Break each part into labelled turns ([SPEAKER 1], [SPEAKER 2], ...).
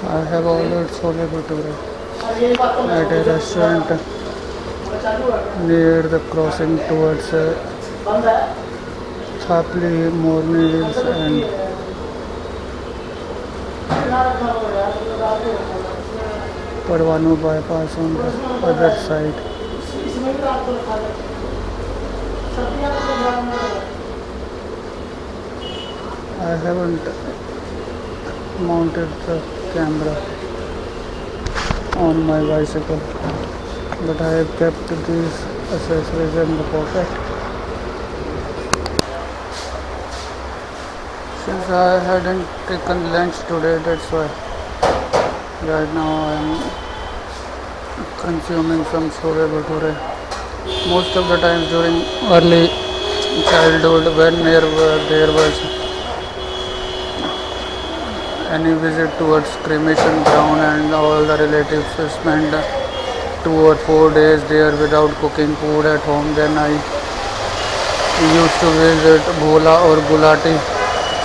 [SPEAKER 1] I have ordered chole bhature at a restaurant near the crossing towards Thapli Mornings and Parvanu bypass on the other side. I haven't mounted the camera on my bicycle, but I have kept these accessories in the pocket. Since I hadn't taken lunch today, that's why right now I am consuming some chole bhature. Most of the times during early childhood, when there was any visit towards cremation ground and all the relatives spend 2 or 4 days there without cooking food at home, then I used to visit Bhola or Gulati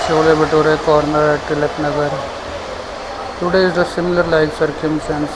[SPEAKER 1] Chole Bhature corner at Tilak Nagar. Today is a similar like circumstance.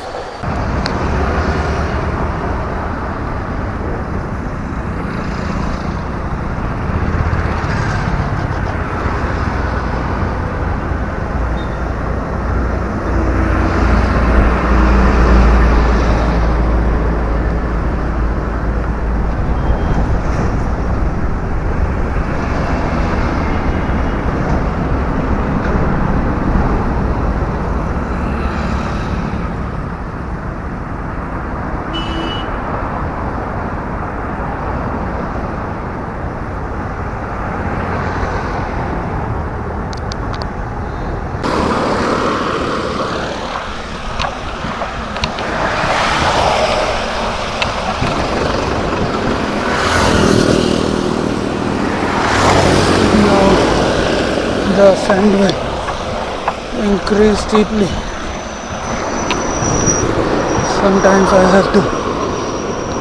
[SPEAKER 1] Now the sand will increase steeply. Sometimes I have to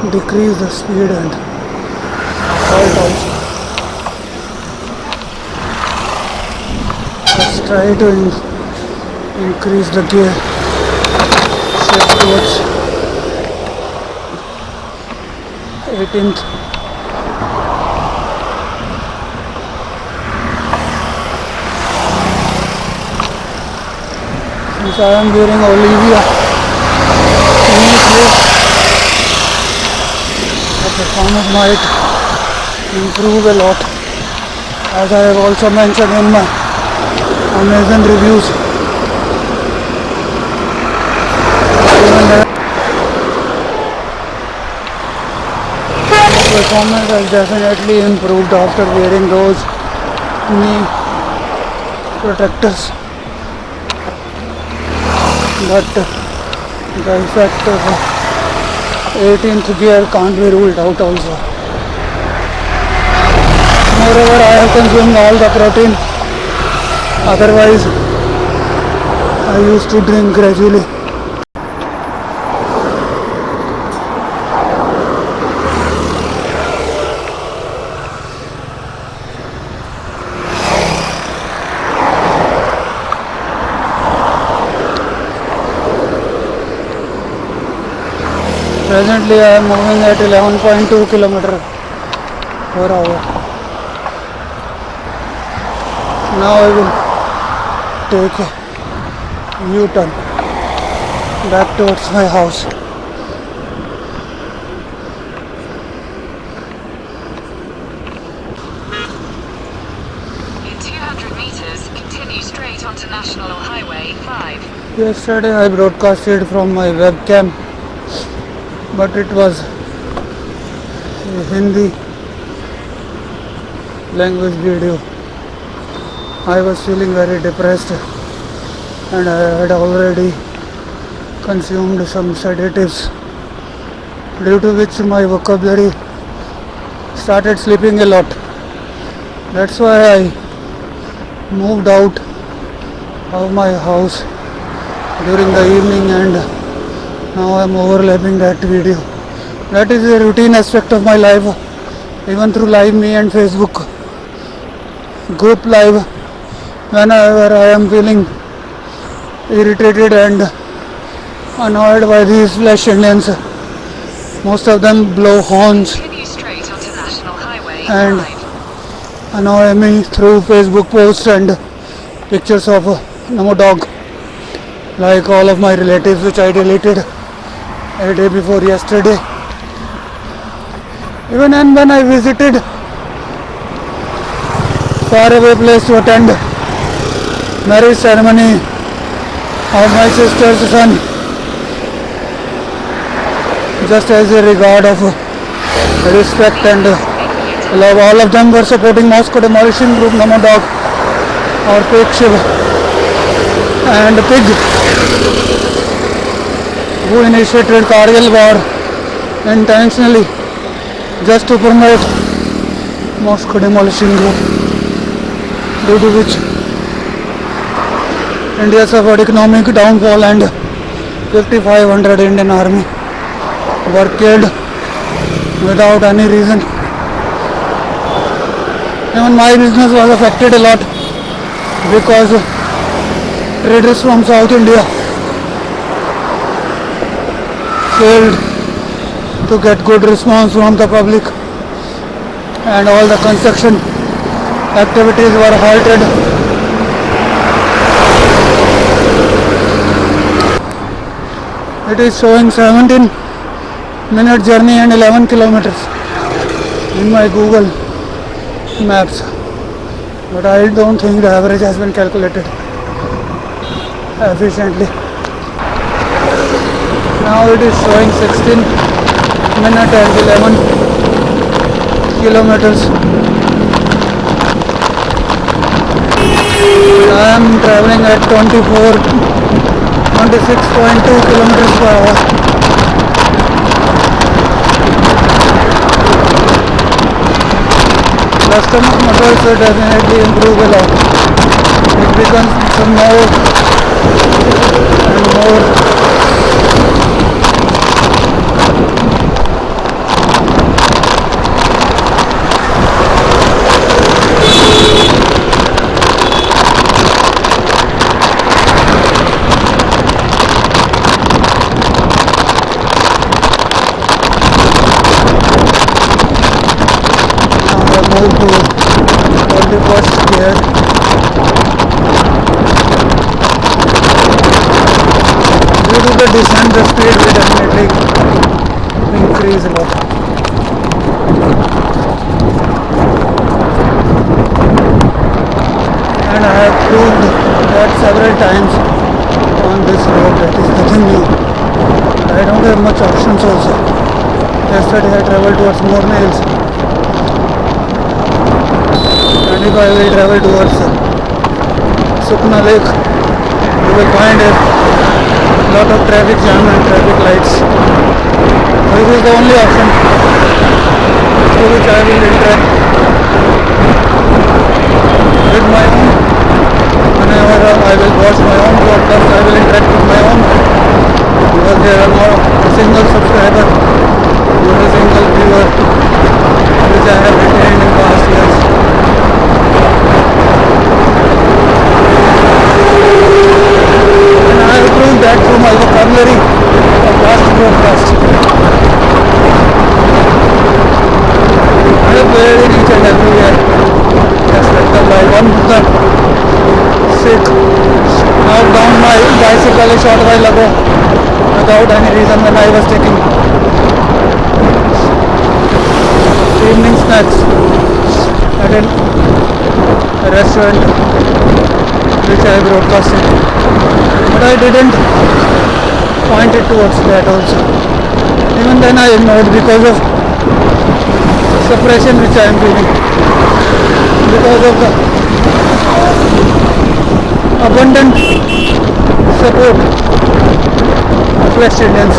[SPEAKER 1] decrease the speed and halt also. Let's try to increase the gear shift towards 18th. Since I am wearing Olivia knee brace, the performance might improve a lot, as I have also mentioned in my Amazon reviews. Performance has definitely improved after wearing those knee protectors, but the effect of 18th gear can't be ruled out also. Moreover, I have consumed all the protein, otherwise I used to drink gradually. Presently I am moving at 11.2 km/h. Now I will take a U-turn back towards my house.
[SPEAKER 2] In 200 meters, continue straight onto National Highway 5.
[SPEAKER 1] Yesterday I broadcasted from my webcam, but it was a Hindi language video. I was feeling very depressed and I had already consumed some sedatives, due to which my vocabulary started slipping a lot. That's why I moved out of my house during the evening, and now I am overlapping that video. That is a routine aspect of my life, even through LiveMe and Facebook group live. Whenever I am feeling irritated and annoyed by these flesh Indians. Most of them blow horns
[SPEAKER 2] Continue straight onto National Highway
[SPEAKER 1] And-
[SPEAKER 2] 5.
[SPEAKER 1] annoy me through Facebook posts and pictures of Namo dog, like all of my relatives which I deleted a day before yesterday. Even and when I visited faraway place to attend marriage ceremony of my sister's son, just as a regard of respect and love, all of them were supporting Moscow demolition group Namo dog or Pig Shiv and Pig, who initiated Kargil war intentionally just to promote Moscow demolition group, due to which India suffered economic downfall and 5,500 Indian army were killed without any reason. Even my business was affected a lot because traders from South India failed to get good response from the public, and all the construction activities were halted. It is showing 17-minute journey and 11 kilometers in my Google Maps, but I don't think the average has been calculated efficiently. Now it is showing 16-minute and 11 kilometers. I am traveling at 26.2 kilometers per hour. Customer motors will definitely improve a lot. It becomes some more and more moved to 21st gear. Due to the descent, the speed will definitely increase a lot. And I have proved that several times on this road. That is nothing new. I don't have much options also. Yesterday I traveled towards Morne Hills. And if I will travel towards Sukna Lake, you will find a lot of traffic jam and traffic lights. This is the only option through which I will interact with my own. Whenever I will watch my own broadcast, I will interact with my own, because there are not a single subscriber, not a single viewer which I have retained in past years. And I have proved that through my vocabulary of last broadcast. I have played in each and every year, except by one Buddha Sikh knocked down my bicycle a short while ago without any reason when I was taking evening snacks at a restaurant which I broadcasted, but I didn't point it towards that also. Even then I ignored because of suppression which I am feeling, because of the abundant support of West Indians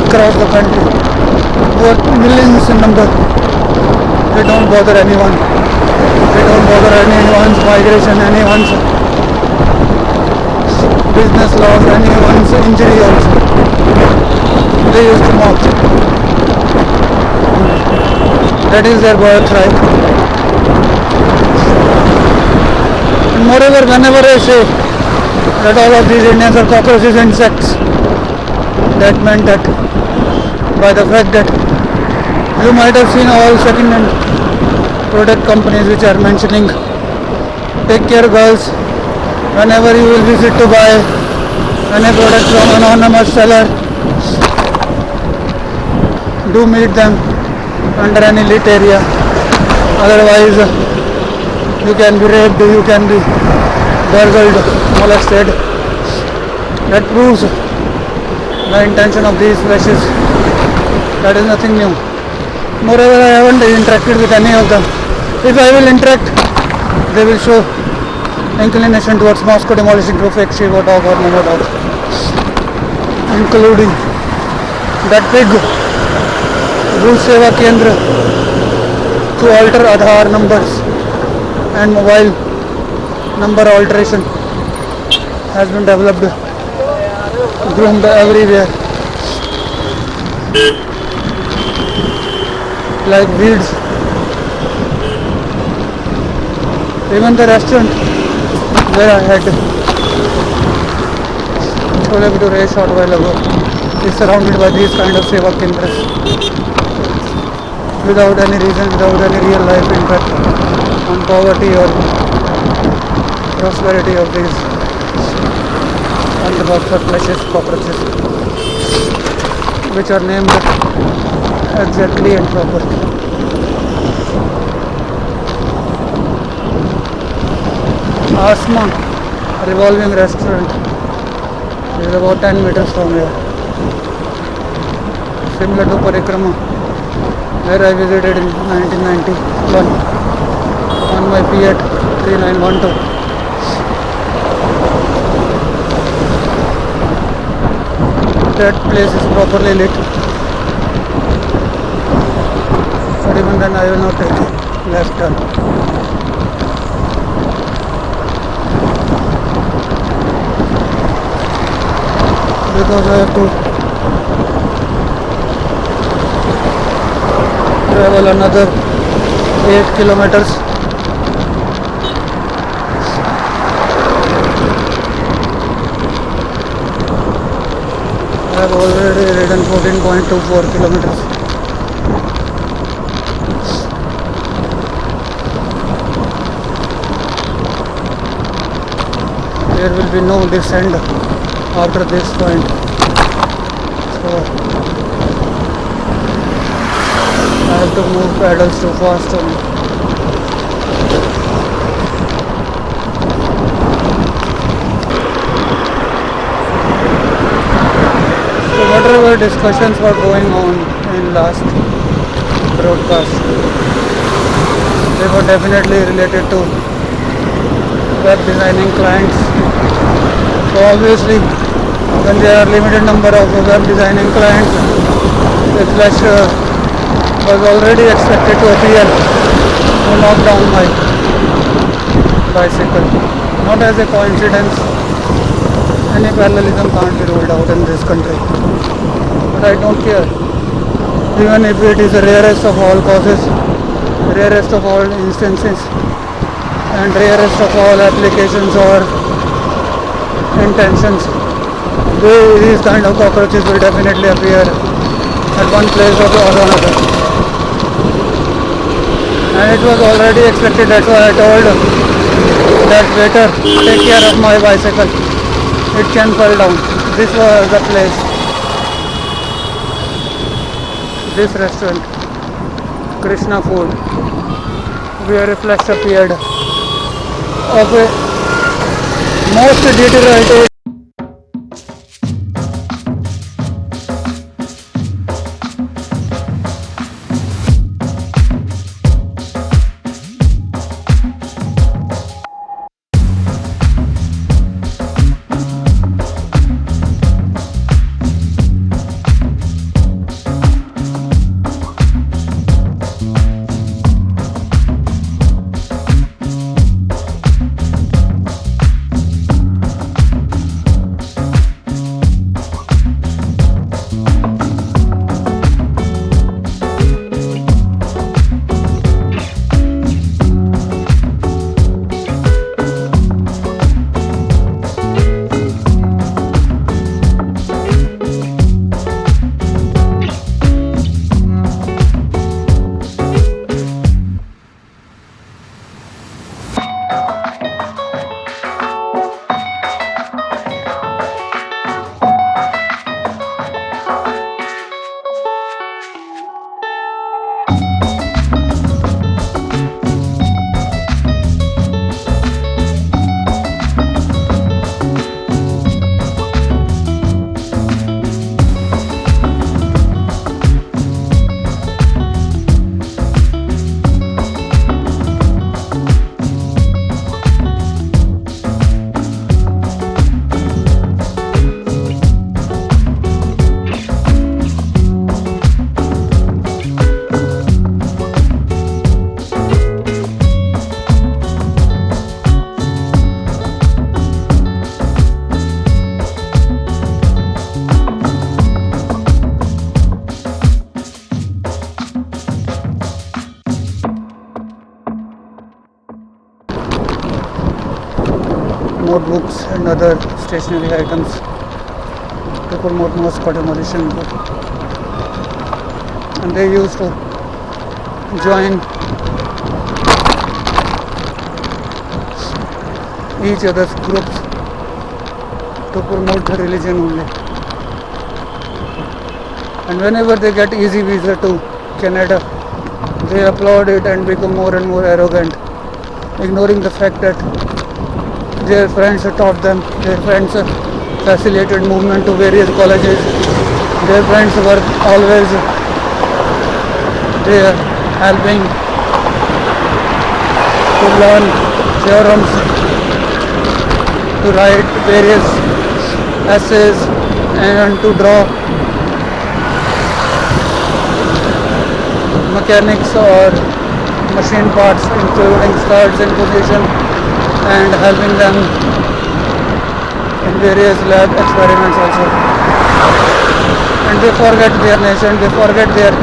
[SPEAKER 1] across the country, who are millions in number. They don't bother anyone. They don't bother anyone's migration, anyone's business loss, anyone's injury also. They used to mock. That is their birthright. And moreover, whenever I say that all of these Indians are cockroaches, insects. That meant that by the fact that you might have seen all second-hand product companies which are mentioning, take care girls, whenever you will visit to buy any product from an anonymous seller, do meet them under any lit area, otherwise you can be raped, you can be burgled, molested. That proves the intention of these flashes. That is nothing new. Moreover, I haven't interacted with any of them. If I will interact, they will show inclination towards Moscow demolishing through fake Shiva dog or Momo dog, including that pig Bhu Seva Kendra to alter Aadhaar numbers and mobile number alteration has been developed, groomed everywhere like weeds. Even the restaurant where I had Chole Bhature a short while ago is surrounded by these kind of Seva Kendras without any reason, without any real life impact on poverty or prosperity of these unboxer flashes, cockroaches, which are named exactly and properly. Asma revolving restaurant is about 10 meters from here, similar to Parikrama, where I visited in 1991 on my Fiat 3912. That place is properly lit, but even then I will not take a left turn. Because I have to travel another 8 kilometers. I have already ridden 14.24 kilometers. There will be no descent after this point, so I have to move pedals too fast only. So whatever discussions were going on in last broadcast, they were definitely related to web designing clients. So obviously, when there are limited number of web designing clients, the Flash was already expected to appear to knock down my bicycle. Not as a coincidence, any parallelism can't be ruled out in this country. But I don't care. Even if it is the rarest of all causes, rarest of all instances, and rarest of all applications or intentions, these kind of cockroaches will definitely appear at one place or another. And it was already expected, that's why I told that waiter, take care of my bicycle, it can fall down. This was the place, this restaurant, Krishna Food, where a flash appeared of a most deteriorated notebooks and other stationery items to promote Moscow Demolition Group. And they used to join each other's groups to promote the religion only. And whenever they get easy visa to Canada, they applaud it and become more and more arrogant, ignoring the fact that their friends taught them, their friends facilitated movement to various colleges, their friends were always there helping to learn theorems, to write various essays and to draw mechanics or machine parts including studs in position and helping them in various lab experiments also. And they forget their nation, they forget their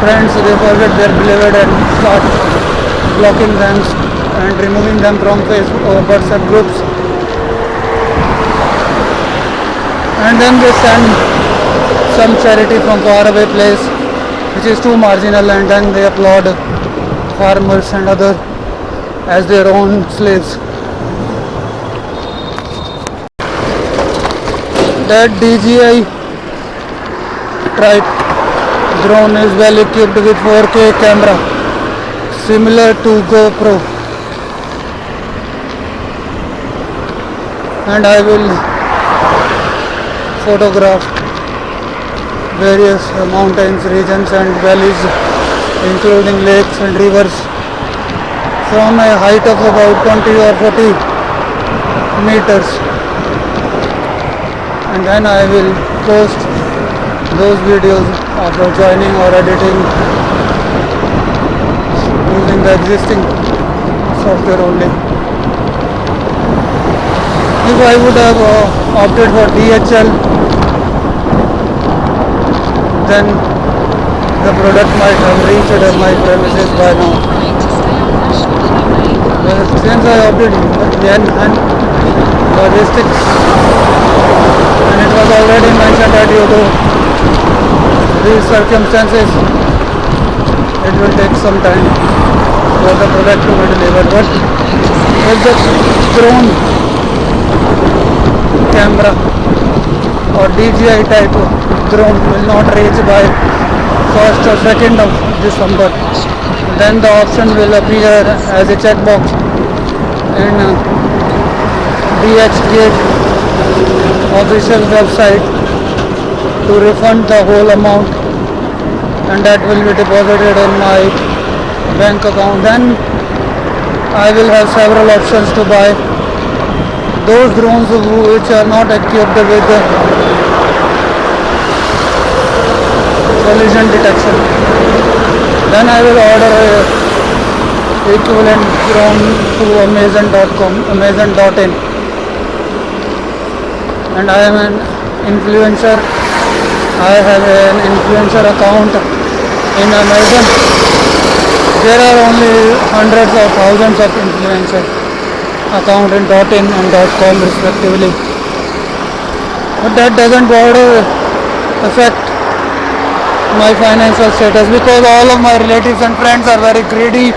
[SPEAKER 1] friends, they forget their beloved and start blocking them and removing them from Facebook or WhatsApp groups. And then they send some charity from far away place which is too marginal, and then they applaud farmers and other as their own slaves. That DJI type drone is well equipped with 4K camera similar to GoPro, and I will photograph various mountains, regions and valleys including lakes and rivers from a height of about 20 or 40 meters, and then I will post those videos after joining or editing using the existing software only. If I would have opted for DHL, then the product might have reached my premises by now. Since I opted Yen and logistics, and it was already mentioned that due to these circumstances, it will take some time for the product to be delivered. But if the drone camera or DJI type drone will not reach by 1st or 2nd of December, then the option will appear as a checkbox in DHgate official website to refund the whole amount, and that will be deposited in my bank account. Then I will have several options to buy those drones which are not equipped with collision detection. Then I will order a equivalent drone to Amazon.in, and I am an influencer. I have an influencer account in Amazon. There are only hundreds of thousands of influencer account in .in and .com respectively, but that doesn't affect my financial status, because all of my relatives and friends are very greedy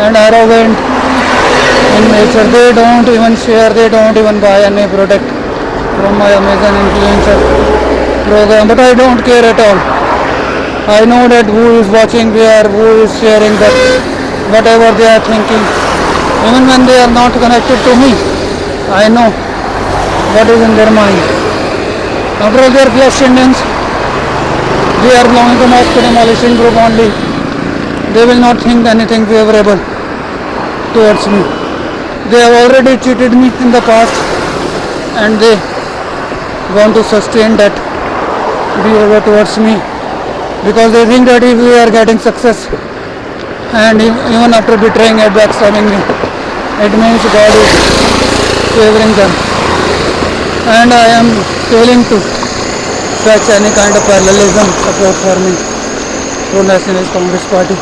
[SPEAKER 1] and arrogant in nature. They don't even share, they don't even buy any product from my Amazon influencer program, but I don't care at all. I know that who is watching there, who is sharing that, whatever they are thinking, even when they are not connected to me, I know what is in their mind. After all, they are flesh Indians. They are belonging to Moscow Demolition Group only. They will not think anything favorable towards me. They have already cheated me in the past, and they want to sustain that behavior towards me, because they think that if we are getting success and even after betraying and backstabbing me, it means God is favoring them, and I am failing to fetch any kind of parallelism support for me through Nationalist Congress Party,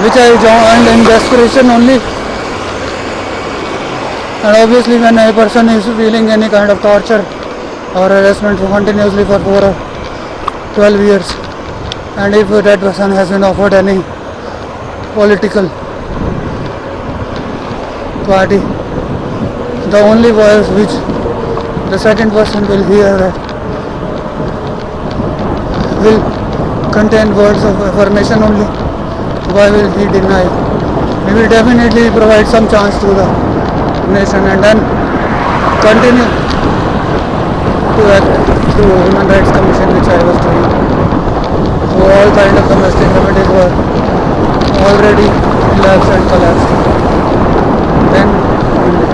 [SPEAKER 1] which I joined in desperation only And obviously when a person is feeling any kind of torture or harassment continuously for 4 or 12 years, and if that person has been offered any political party, the only voice which the second person will hear will contain words of affirmation only. Why will he deny? He will definitely provide some chance to the nation and then continue to act through Human Rights Commission, which I was doing. So all kind of domestic remedies were already lapsed and collapsed. Then only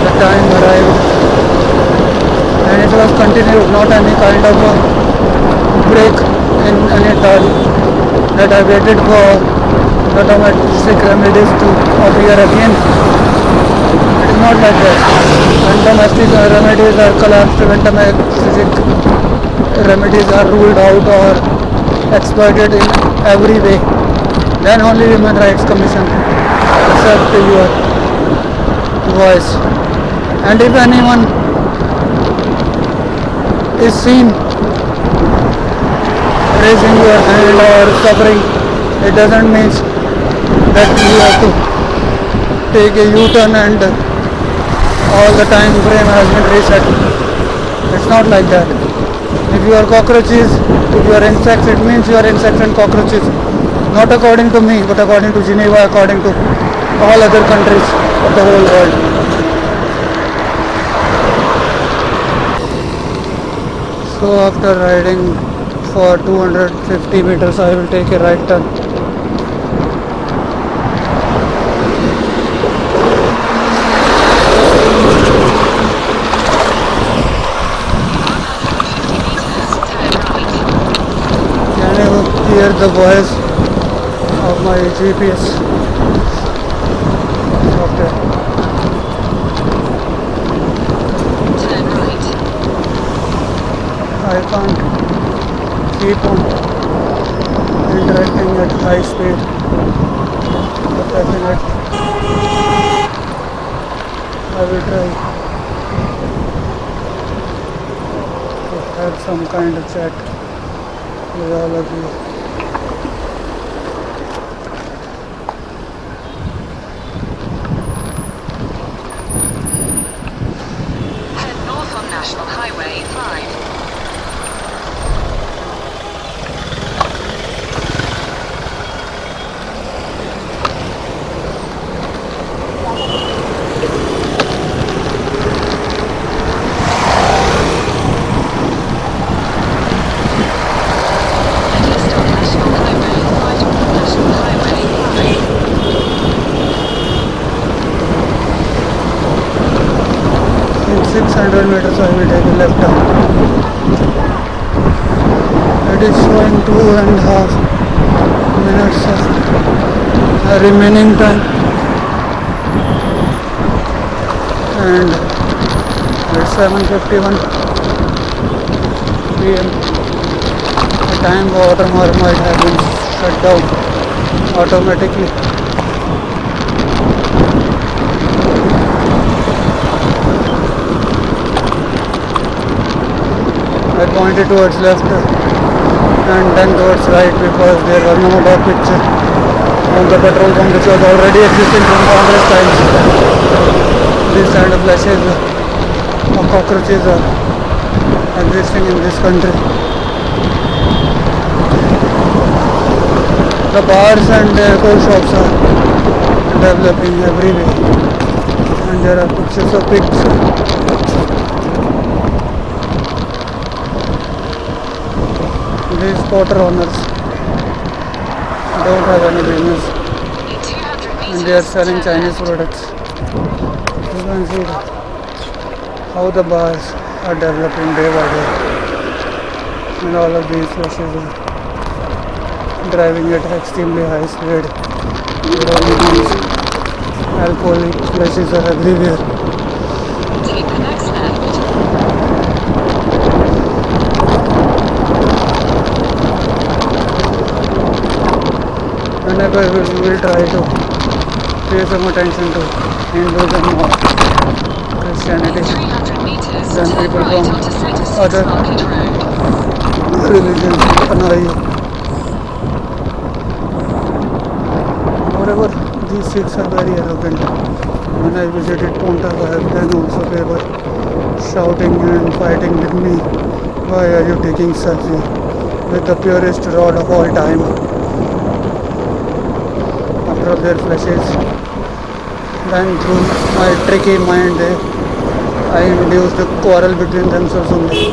[SPEAKER 1] the time arrived, and it was continued, not any kind of a break in any time that I waited for the domestic remedies to appear again. It is not like that. When domestic remedies are collapsed, when domestic remedies are ruled out or exploited in every way, then only Human Rights Commission accept your voice. And if anyone is seen raising your hand or suffering, it doesn't mean that you have to take a U-turn and all the time frame has been reset. It's not like that. If you are cockroaches, if you are insects, it means you are insects and cockroaches. Not according to me, but according to Geneva, according to all other countries of the whole world. So after riding for 250 meters, I will take a right turn. Can you hear the voice of my GPS? Okay.
[SPEAKER 2] Turn right.
[SPEAKER 1] I can't keep on interacting at high speed, but definitely I will try to have some kind of chat with all of you.
[SPEAKER 2] Head north on National Highway 5. East on National Highway 5 on National Highway 5.
[SPEAKER 1] In 600 meters I will take a left turn. It is showing 2.5 minutes of remaining time, and it's 7:51 p.m. The time watermark might have been shut down automatically. I pointed towards left and then towards right because there was no dog picture on the petrol pump which was already existing from Congress times. These kind of flashes of cockroaches are existing in this country. The bars and alcohol shops are developing everywhere, and there are pictures of pigs. These quarter owners don't have any business
[SPEAKER 2] In 200 meters,
[SPEAKER 1] and they are selling
[SPEAKER 2] turn
[SPEAKER 1] Chinese
[SPEAKER 2] left.
[SPEAKER 1] products. You can see how the bars are developing day by day, and all of these flashes are driving at extremely high speed. Alcoholic flashes are everywhere.
[SPEAKER 2] Take the next left.
[SPEAKER 1] Whenever we will try to pay some attention to Hinduism or Christianity
[SPEAKER 2] 300 meters,
[SPEAKER 1] than
[SPEAKER 2] turn
[SPEAKER 1] people
[SPEAKER 2] right
[SPEAKER 1] from
[SPEAKER 2] onto Sector 6
[SPEAKER 1] other
[SPEAKER 2] Market Road.
[SPEAKER 1] religions annoy you. Moreover, these Sikhs are very arrogant. When I visited Ponta Sahib, then also they were shouting and fighting with me. Why are you taking selfie with the purest rod of all time? After all their flashes, then through my tricky mind, I induced a quarrel between themselves only,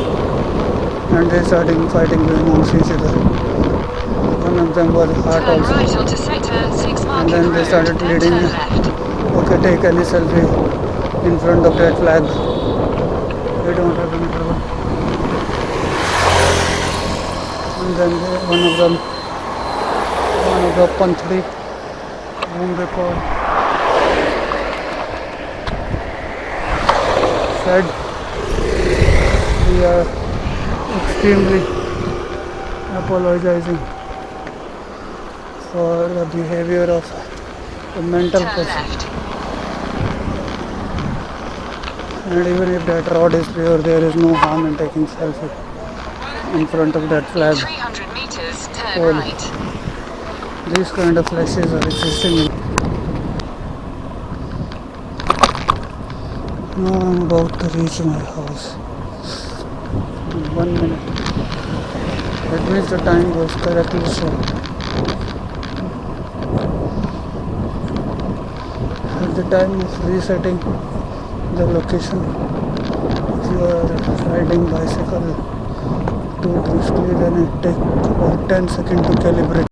[SPEAKER 1] and they started fighting amongst each other. One of them was hurt
[SPEAKER 2] Turn
[SPEAKER 1] also,
[SPEAKER 2] right onto Sector 6
[SPEAKER 1] and
[SPEAKER 2] Market
[SPEAKER 1] then they
[SPEAKER 2] Road,
[SPEAKER 1] started
[SPEAKER 2] then
[SPEAKER 1] pleading,
[SPEAKER 2] turn left.
[SPEAKER 1] okay, take any selfie in front of that flag. They don't have any trouble. And then one of the Panthri, whom they call, said, we are extremely apologizing for the behavior of the mental
[SPEAKER 2] Turn
[SPEAKER 1] person.
[SPEAKER 2] left.
[SPEAKER 1] And even if that rod is pure, there is no harm in taking selfie in front of that
[SPEAKER 2] In
[SPEAKER 1] flag
[SPEAKER 2] 300 meters, turn
[SPEAKER 1] pole.
[SPEAKER 2] right.
[SPEAKER 1] These kind of flashes are existing in. Now I'm about to reach my house in 1 minute. That means the time was correctly shown. At the time of resetting the location, if you are riding bicycle too briskly, then it takes about 10 seconds to calibrate.